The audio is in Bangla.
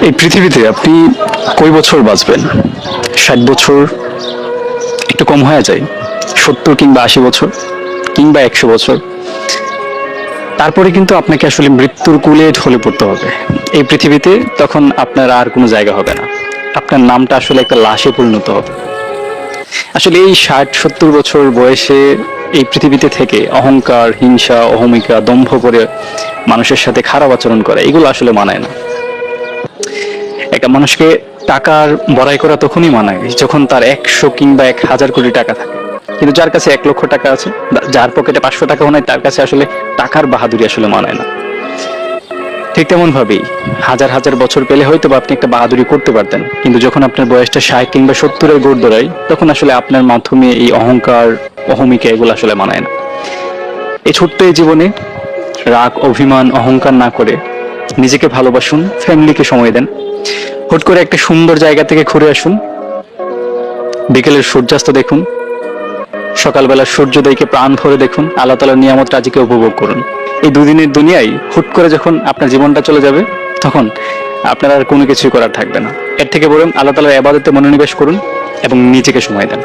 এই পৃথিবীতে আপনি কয় বছর বাঁচবেন? 60 বছর একটু কম হয়ে যায়, 70 কিংবা 80 বছর কিংবা 100 বছর। তারপরে কিন্তু আপনাকে আসলে মৃত্যুর কোলে ঢলে পড়তে হবে এই পৃথিবীতে। তখন আপনার আর কোনো জায়গা হবে না, আপনার নামটা আসলে একটা লাশে পরিণত হবে। আসলে এই 60-70 বছর বয়সে এই পৃথিবীতে থেকে অহংকার, হিংসা, অহমিকা, দম্ভ করে মানুষের সাথে খারাপ আচরণ করে, এগুলো আসলে মানায় না। একটা মানুষকে টাকার বড়াই করা তখনই মানায় যখন তার 100 কিংবা 1000 কোটি টাকা থাকে। কিন্তু যার কাছে 1 লক্ষ টাকা আছে, যার পকেটে 500 টাকাও নাই, তার কাছে আসলে টাকার বাহাদুরি আসলে মানায় না। ঠিক তেমন ভাবেই হাজার হাজার বছর পেলে হয়তো বা আপনি একটা বাহাদুরি করতে পারতেন, কিন্তু যখন আপনার বয়সটা 60 কিংবা 70-এর গোড় দৌড়ায়, তখন আসলে আপনার মাধ্যমে এই অহংকার, অহমিকা এগুলো আসলে মানায় না। এই ছোট্ট এই জীবনে রাগ, অভিমান, অহংকার না করে নিজেকে ভালোবাসুন, ফ্যামিলিকে সময় দেন। হুট করে একটা সুন্দর জায়গা থেকে ঘুরে আসুন, বিকেলের সূর্যাস্ত দেখুন, সকালবেলার সূর্যোদয়কে প্রাণ ভরে দেখুন, আল্লাহ তাআলার নিয়ামত রাজিকে উপভোগ করুন। এই দুদিনের দুনিয়ায় হুট করে যখন আপনার জীবনটা চলে যাবে, তখন আপনার আর কোনো কিছুই করার থাকবে না। এর থেকে বরং আল্লাহ তাআলার ইবাদতে মনোনিবেশ করুন এবং নিজেকে সময় দেন।